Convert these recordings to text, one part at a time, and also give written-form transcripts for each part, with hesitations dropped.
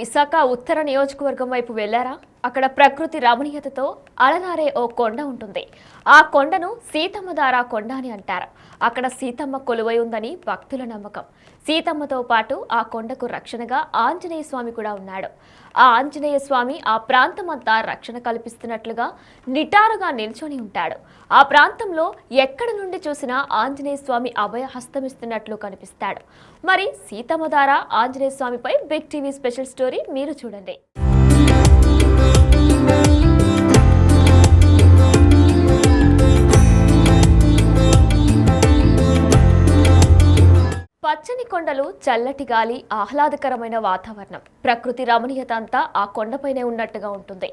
విశాఖ ఉత్తర నియోజకవర్గం వైపు వెళ్లారా? అక్కడ ప్రకృతి రమణీయతతో అలరారే ఓ కొండ ఉంటుంది. ఆ కొండను సీతమ్మధార కొండ అని అంటారు. అక్కడ సీతమ్మ కొలువై ఉందని భక్తుల నమ్మకం. సీతమ్మతో పాటు ఆ కొండకు రక్షణగా ఆంజనేయ స్వామి కూడా ఉన్నాడు. ఆ ఆంజనేయ స్వామి ఆ ప్రాంతమంతా రక్షణ కల్పిస్తున్నట్లుగా నిటారుగా నిల్చొని ఉంటాడు. ఆ ప్రాంతంలో ఎక్కడి నుండి చూసినా ఆంజనేయ స్వామి అభయహస్తమిస్తున్నట్లు కనిపిస్తాడు. మరి సీతమ్మధార ఆంజనేయ స్వామిపై బిగ్ టీవీ స్పెషల్ స్టోరీ మీరు చూడండి. పచ్చని కొండలు, చల్లటి గాలి, ఆహ్లాదకరమైన వాతావరణం, ప్రకృతి రమణీయత అంతా ఆ కొండపైనే ఉన్నట్టుగా ఉంటుంది.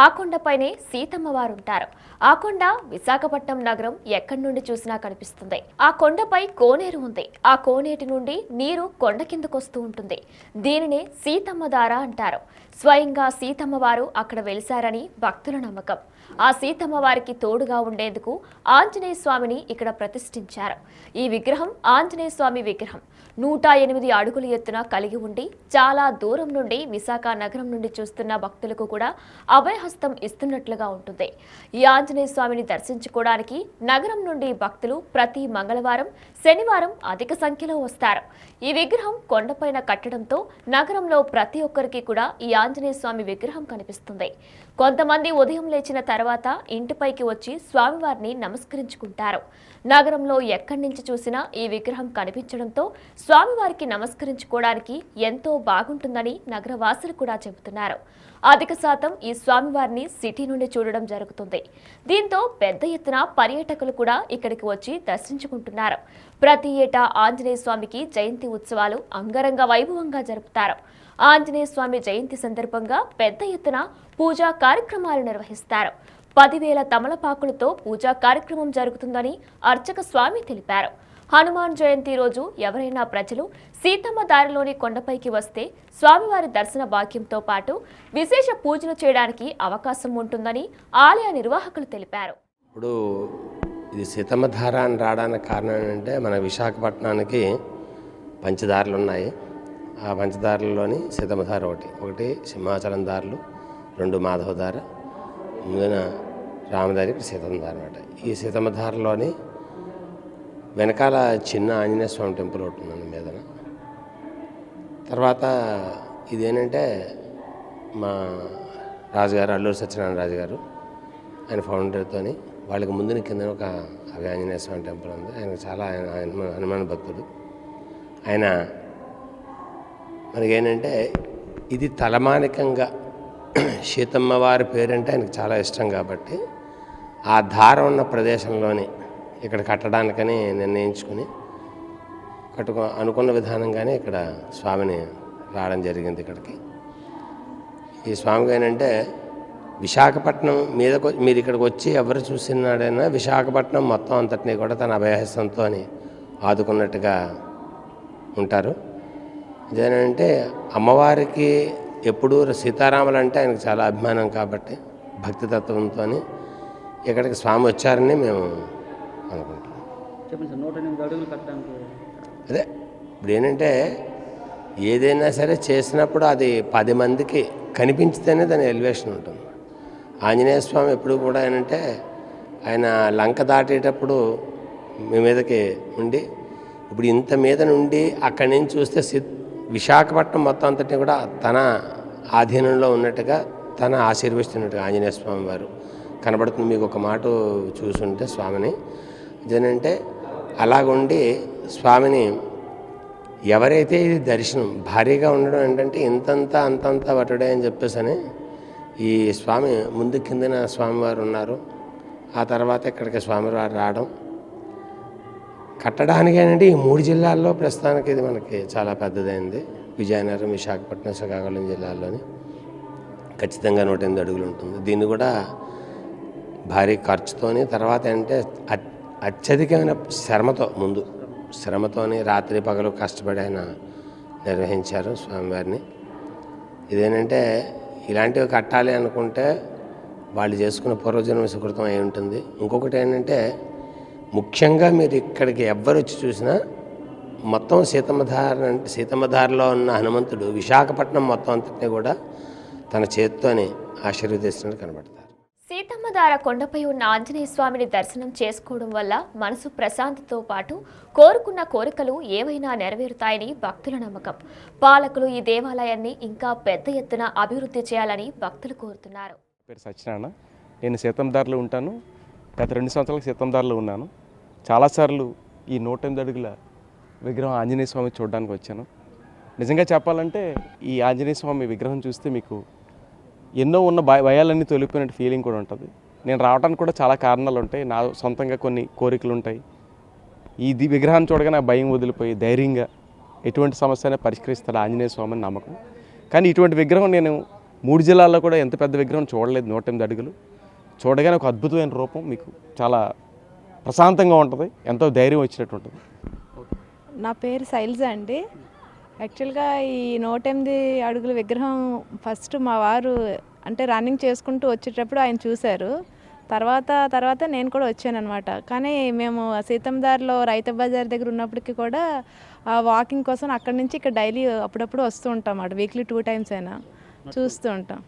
ఆ కొండపైనే సీతమ్మ వారు ఉంటారు. ఆ కొండ విశాఖపట్నం నగరం ఎక్కడి నుండి చూసినా కనిపిస్తుంది. ఆ కొండపై కోనేరు ఉంది. ఆ కోనేటి నుండి నీరు కొండ కిందకొస్తూ ఉంటుంది. దీనినే సీతమ్మ ధార అంటారు. స్వయంగా సీతమ్మ వారు అక్కడ వెలిశారని భక్తుల నమ్మకం. ఆ సీతమ్మ వారికి తోడుగా ఉండేందుకు ఆంజనేయ స్వామిని ఇక్కడ ప్రతిష్ఠించారు. ఈ విగ్రహం ఆంజనేయ స్వామి విగ్రహం 108 అడుగుల ఎత్తున కలిగి ఉండి చాలా దూరం నుండి విశాఖ నగరం నుండి చూస్తున్న భక్తులకు కూడా అభయహస్తం ఇస్తున్నట్లుగా ఉంటుంది. ఈ ఆంజనేయ స్వామిని దర్శించుకోవడానికి నగరం నుండి భక్తులు ప్రతి మంగళవారం, శనివారం అధిక సంఖ్యలో వస్తారు. ఈ విగ్రహం కొండపైన కట్టడంతో నగరంలో ప్రతి ఒక్కరికి కూడా ఈ ఆంజనేయ స్వామి విగ్రహం కనిపిస్తుంది. కొంతమంది ఉదయం లేచిన తర్వాత ఇంటిపైకి వచ్చి స్వామివారిని నమస్కరించుకుంటారు. నగరంలో ఎక్కడి నుంచి చూసినా ఈ విగ్రహం కనిపించడంతో స్వామివారికి నమస్కరించుకోవడానికి ఎంతో బాగుంటుందని నగరవాసులు కూడా చెబుతున్నారు. అధిక శాతం ఈ స్వామివారిని సిటీ నుండి చూడడం జరుగుతుంది. దీంతో పెద్ద ఎత్తున పర్యాటకులు కూడా ఇక్కడికి వచ్చి దర్శించుకుంటున్నారు. ప్రతి ఏటా ఆంజనేయ స్వామికి జయంతి ఉత్సవాలు అంగరంగ వైభవంగా జరుపుతారు. ఆంజనేయ స్వామి జయంతి సందర్భంగా పెద్ద ఎత్తున పూజా కార్యక్రమాలు నిర్వహిస్తారు. 10,000 తమలపాకులతో పూజా కార్యక్రమం జరుగుతుందని అర్చక స్వామి తెలిపారు. హనుమాన్ జయంతి రోజు ఎవరైనా ప్రజలు సీతమ్మ దారిలోని కొండపైకి వస్తే స్వామివారి దర్శన భాగ్యంతో పాటు విశేష పూజలు చేయడానికి అవకాశం ఉంటుందని ఆలయ నిర్వాహకులు తెలిపారు. ఇప్పుడు ఇది సీతమ్మ ధార అని రావడానికి కారణం ఏంటంటే మన విశాఖపట్నానికి పంచదారులు ఉన్నాయి. ఆ పంచదారులలోని సీతమ్మ ధార ఒకటి సింహాచలం దారులు, 2 మాధవ ధార, ముందున రామధారి, ఇక్కడ సీతమ్మ ధార అనమాట. ఈ సీతమ్మ ధారలోని వెనకాల చిన్న ఆంజనేయ స్వామి టెంపుల్ ఒకటి ఉంది మీదన. తర్వాత ఇదేంటంటే మా రాజుగారు అల్లూరు సత్యనారాయణ రాజు గారు, ఆయన ఫౌండర్తో వాళ్ళకి ముందున కింద ఒక ఆంజనేయ స్వామి టెంపుల్ ఉంది. ఆయన చాలా హనుమాన్ భక్తుడు. ఆయన మనకేంటంటే ఇది తలమానికంగా సీతమ్మ వారి పేరంటే ఆయనకు చాలా ఇష్టం కాబట్టి ఆ ధార ఉన్న ప్రదేశంలోని ఇక్కడ కట్టడానికని నిర్ణయించుకుని అనుకున్న విధానంగానే ఇక్కడ స్వామిని రావడం జరిగింది. ఇక్కడికి ఈ స్వామికి ఏంటంటే విశాఖపట్నం మీరు ఇక్కడికి వచ్చి ఎవరు చూసినాడైనా విశాఖపట్నం మొత్తం అంతటినీ కూడా తన అభయహస్తంతో ఆదుకున్నట్టుగా ఉంటారు. ఇదేంటంటే అమ్మవారికి ఎప్పుడూ సీతారాములు అంటే ఆయనకు చాలా అభిమానం కాబట్టి భక్తితత్వంతో ఇక్కడికి స్వామి వచ్చారని మేము అనుకుంటున్నాం. అదే ఇప్పుడు ఏంటంటే ఏదైనా సరే చేసినప్పుడు అది 10 మందికి కనిపించితేనే దాని ఎలివేషన్ ఉంటుంది. ఆంజనేయ స్వామి ఎప్పుడు కూడా ఏంటంటే ఆయన లంక దాటేటప్పుడు మీ మీదకి ఉండి ఇప్పుడు ఇంత మీద నుండి అక్కడి నుంచి చూస్తే విశాఖపట్నం మొత్తం అంతటిని కూడా తన ఆధీనంలో ఉన్నట్టుగా తన ఆశీర్వదిస్తున్నట్టుగా ఆంజనేయ స్వామి వారు కనబడుతుంది. మీకు ఒక మాట చూసుంటే స్వామిని ఇదేనంటే అలాగుండి స్వామిని ఎవరైతే ఇది దర్శనం భారీగా ఉండడం ఏంటంటే ఇంతంత అంతంత వటుడే అని చెప్పేసి ఈ స్వామి ముందు కిందన స్వామివారు ఉన్నారు. ఆ తర్వాత ఇక్కడికి స్వామివారు రావడం కట్టడానికి ఏంటంటే ఈ 3 జిల్లాల్లో ప్రస్తుతానికి ఇది మనకి చాలా పెద్దదైంది. విజయనగరం, విశాఖపట్నం, శ్రీకాకుళం జిల్లాల్లోని ఖచ్చితంగా 108 అడుగులు ఉంటుంది. దీన్ని కూడా భారీ ఖర్చుతోని తర్వాత అంటే అత్యధికమైన శ్రమతోని రాత్రి పగలు కష్టపడి ఆయన నిర్వహించారు స్వామివారిని. ఇదేంటంటే ఇలాంటివి కట్టాలి అనుకుంటే వాళ్ళు చేసుకున్న పూర్వజన్మ సుకృతం అయి ఉంటుంది. ఇంకొకటి ఏంటంటే ముఖ్యంగా మీరు ఇక్కడికి ఎవ్వరు వచ్చి చూసినా మొత్తం సీతమ్మధారలో ఉన్న హనుమంతుడు విశాఖపట్నం మొత్తం అంతటినీ కూడా తన చేతితోనే ఆశీర్వదిస్తున్నట్టు కనబడతారు. సీతమ్మధార కొండపై ఉన్న ఆంజనేయ స్వామిని దర్శనం చేసుకోవడం వల్ల మనసు ప్రశాంతతో పాటు కోరుకున్న కోరికలు ఏవైనా నెరవేరుతాయని భక్తుల నమ్మకం. పాలకులు ఈ దేవాలయాన్ని ఇంకా పెద్ద ఎత్తున అభివృద్ధి చేయాలని భక్తులు కోరుతున్నారు. పేరు సత్యనారాయణ. నేను సీతమ్మధారలో ఉంటాను. గత 2 సంవత్సరాలకు సీతమ్మధారలో ఉన్నాను. చాలాసార్లు ఈ 108 అడుగుల విగ్రహం ఆంజనేయ స్వామి చూడడానికి వచ్చాను. నిజంగా చెప్పాలంటే ఈ ఆంజనేయ స్వామి విగ్రహం చూస్తే మీకు ఎన్నో ఉన్న భయాలన్నీ తొలిపోయినట్టు ఫీలింగ్ కూడా ఉంటుంది. నేను రావడానికి కూడా చాలా కారణాలు ఉంటాయి. నా సొంతంగా కొన్ని కోరికలు ఉంటాయి. ఈ విగ్రహాన్ని చూడగానే ఆ భయం వదిలిపోయి ధైర్యంగా ఎటువంటి సమస్యనే పరిష్కరిస్తాడు ఆంజనేయ స్వామి అని నమ్మకం. కానీ ఇటువంటి విగ్రహం నేను 3 జిల్లాల్లో కూడా ఎంత పెద్ద విగ్రహం చూడలేదు. 108 అడుగులు చూడగానే ఒక అద్భుతమైన రూపం, మీకు చాలా ప్రశాంతంగా ఉంటుంది, ఎంతో ధైర్యం వచ్చినట్టు ఉంటుంది. నా పేరు శైలజ అండి. యాక్చువల్గా ఈ 108 అడుగుల విగ్రహం ఫస్ట్ మా వారు అంటే రన్నింగ్ చేసుకుంటూ వచ్చేటప్పుడు ఆయన చూశారు. తర్వాత నేను కూడా వచ్చాను అనమాట. కానీ మేము సీతమ్మధారలో రైతు బజార్ దగ్గర ఉన్నప్పటికీ కూడా వాకింగ్ కోసం అక్కడి నుంచి ఇక్కడ డైలీ అప్పుడప్పుడు వస్తూ ఉంటాం అన్నమాట. వీక్లీ 2 times అయినా చూస్తూ ఉంటాం.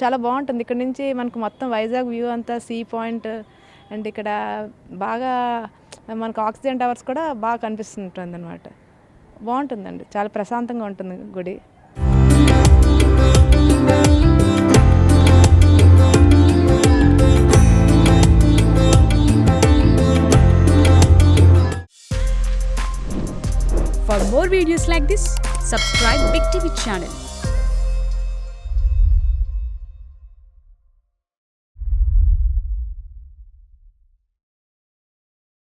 చాలా బాగుంటుంది. ఇక్కడ నుంచి మనకు మొత్తం వైజాగ్ వ్యూ అంతా సీ పాయింట్ అండ్ ఇక్కడ బాగా మనకు ఆక్సిజన్ టవర్స్ కూడా బాగా కనిపిస్తుంటుంది అనమాట. బాగుంటుందండి, చాలా ప్రశాంతంగా ఉంటుంది గుడి. For more videos like this, subscribe Big TV channel.